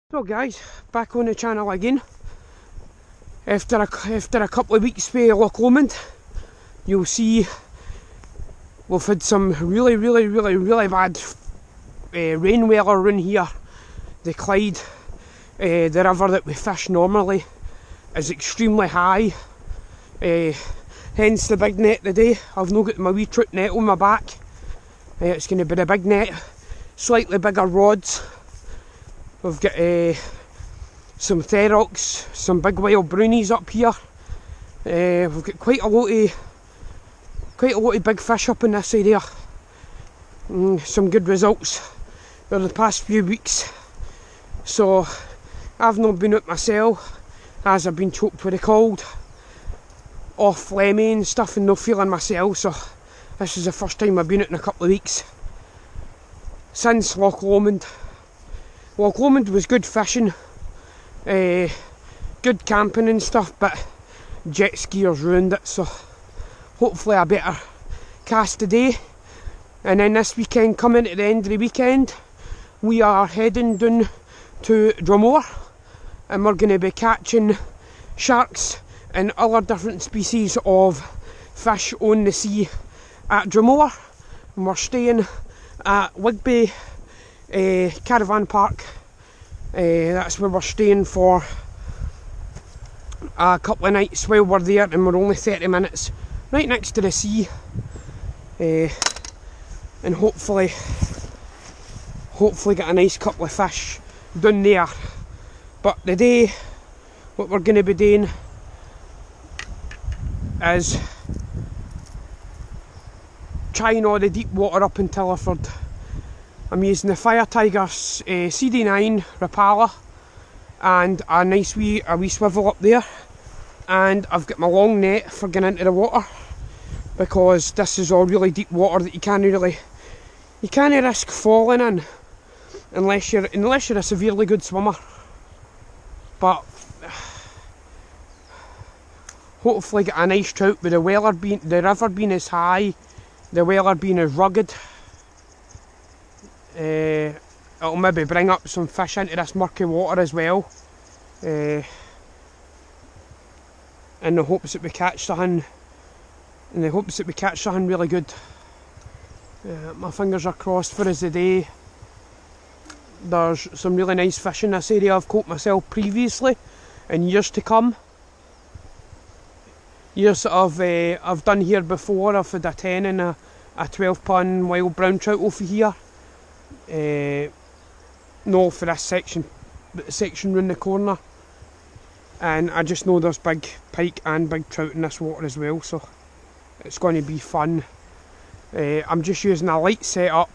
So guys, back on the channel again. After a couple of weeks with Loch Lomond, you'll see we've had some really bad rain weather around here. The Clyde, the river that we fish normally, is extremely high. Hence the big net today. I've not got my wee trout net on my back. It's going to be the big net, slightly bigger rods. We've got some theroks, some big wild brownies up here. We've got quite a lot of big fish up in this area. Some good results for the past few weeks. So I've not been out myself, as I've been choked with the cold, off phlegmy and stuff, and not feeling myself. So this is the first time I've been out in a couple of weeks since Loch Lomond. Loch Lomond was good fishing, good camping and stuff, but jet skiers ruined it, so hopefully a better cast today. And then this weekend, coming at the end of the weekend, we are heading down to Dromore, and we're going to be catching sharks and other different species of fish on the sea at Dromore. And we're staying at Wigby Caravan Park. That's where we're staying for a couple of nights while we're there, and we're only 30 minutes right next to the sea, and hopefully get a nice couple of fish down there. But today what we're going to be doing is trying all the deep water up in Tilliford. I'm using the Fire Tiger's CD9 Rapala and a nice wee swivel up there, and I've got my long net for getting into the water, because this is all really deep water that you can't risk falling in unless you're a severely good swimmer. But hopefully get a nice trout with the river being as high, the weather being as rugged. It'll maybe bring up some fish into this murky water as well, in the hopes that we catch something. Really good. My fingers are crossed for us today. There's some really nice fish in this area. I've caught myself previously in years to come. Years that I've done here before. I've had a 10 and a 12-pound wild brown trout over here. No, for this section, but the section round the corner, and I just know there's big pike and big trout in this water as well, so it's going to be fun. I'm just using a light setup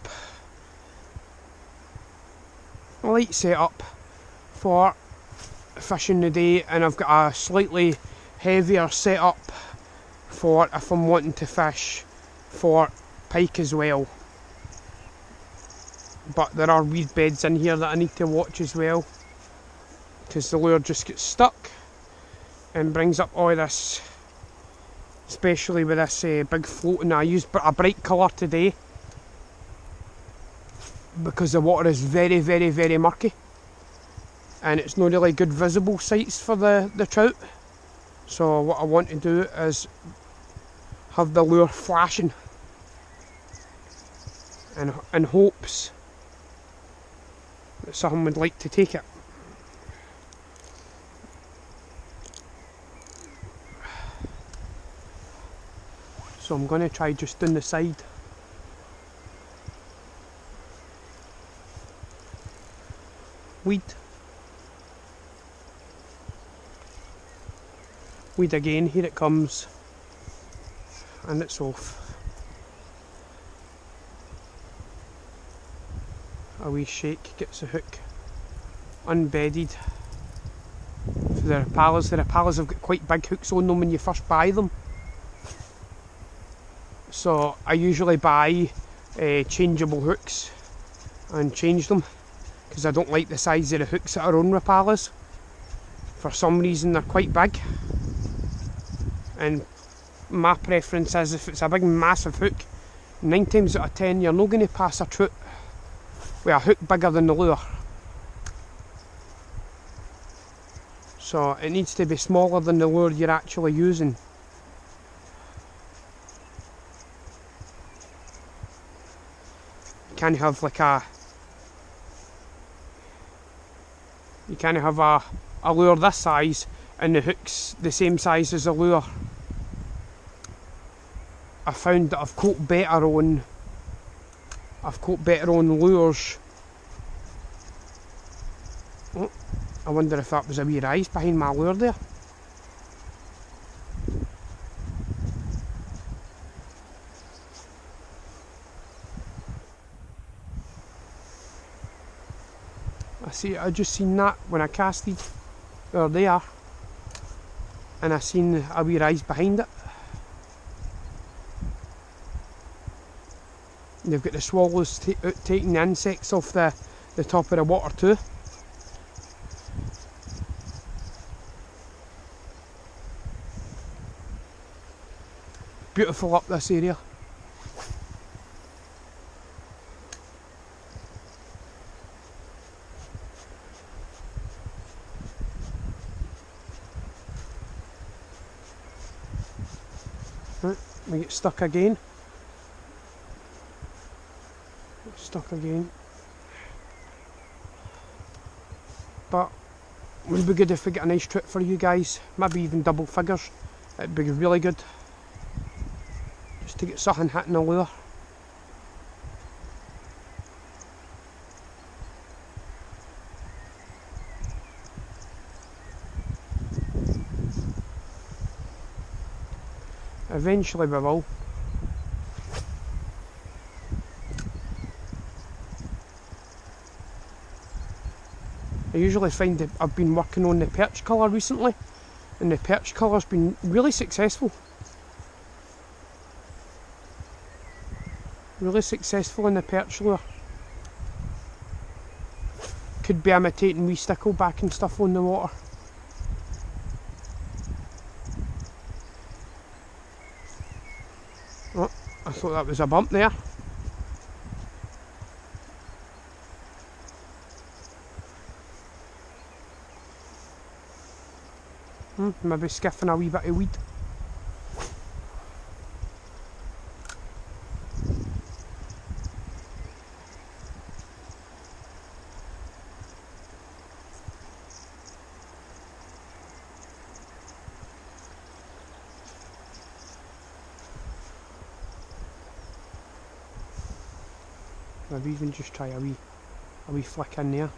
for fishing today, and I've got a slightly heavier setup for if I'm wanting to fish for pike as well. But there are weed beds in here that I need to watch as well, because the lure just gets stuck and brings up all this, especially with this big floating. I used a bright colour today because the water is very murky, and it's not really good visible sights for the trout. So what I want to do is have the lure flashing, and in hopes that someone would like to take it. So I'm going to try just down the side. Weed again, here it comes, and it's off. A wee shake gets the hook unbedded. For the Rapalas have got quite big hooks on them when you first buy them. So I usually buy changeable hooks and change them, because I don't like the size of the hooks that are on Rapalas. For some reason they're quite big, and my preference is if it's a big massive hook, 9 times out of 10 you're not going to pass a trout with a hook bigger than the lure. So it needs to be smaller than the lure you're actually using. You can't have like a lure this size and the hook's the same size as the lure. I found that I've caught better on lures. Oh, I wonder if that was a wee rise behind my lure there. I just seen that when I casted there, and I seen a wee rise behind it. They've got the swallows taking the insects off the top of the water too. Beautiful up this area. Right, we get stuck again. But it would be good if we get a nice trip for you guys, maybe even double figures. It'd be really good just to get something hitting the lure. Eventually we will. I usually find that I've been working on the perch colour recently, and the perch colour's been really successful. Really successful in the perch lure. Could be imitating wee stickleback and stuff on the water. Oh, I thought that was a bump there. Maybe skiffing a wee bit of weed. Maybe even just try a wee flick in there.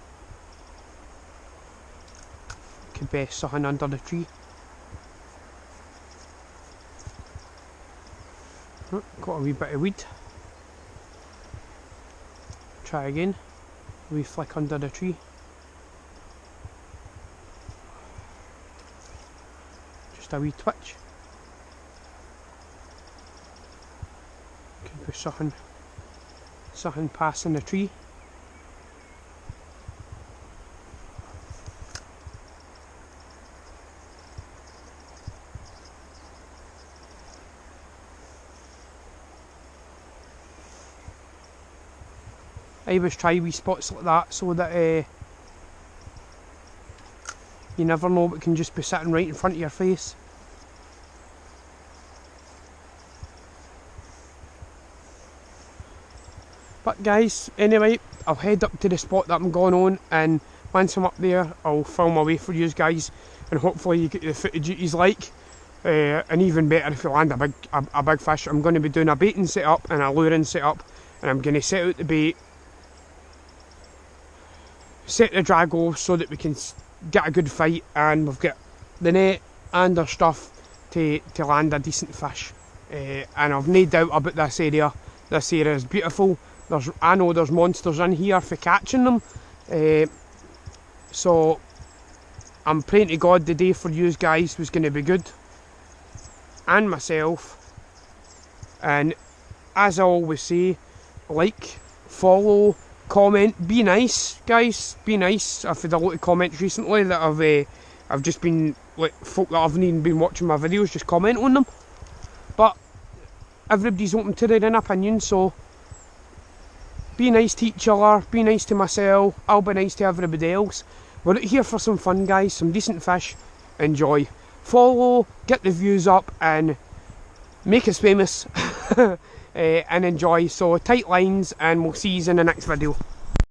Could be something under the tree. Oh, got a wee bit of weed. Try again. A wee flick under the tree. Just a wee twitch. Could be something passing the tree. I always try wee spots like that so that you never know what can just be sitting right in front of your face. But guys, anyway, I'll head up to the spot that I'm going on, and once I'm up there I'll film away for you guys, and hopefully you get the footage you like. And even better if you land a big fish. I'm going to be doing a baiting setup and a luring setup, and I'm going to set out the bait, set the drag off so that we can get a good fight, and we've got the net and our stuff to land a decent fish. And I've no doubt about this area. This area is beautiful. I know there's monsters in here for catching them. So I'm praying to God the day for you guys was going to be good, and myself. And as I always say, like, follow, comment, be nice, guys, be nice. I've had a lot of comments recently that I've just been, like, folk that haven't even been watching my videos just comment on them. But everybody's open to their own opinion, so be nice to each other, be nice to myself, I'll be nice to everybody else. We're out here for some fun, guys, some decent fish. Enjoy. Follow, get the views up, and make us famous. And enjoy. So tight lines, and we'll see you in the next video.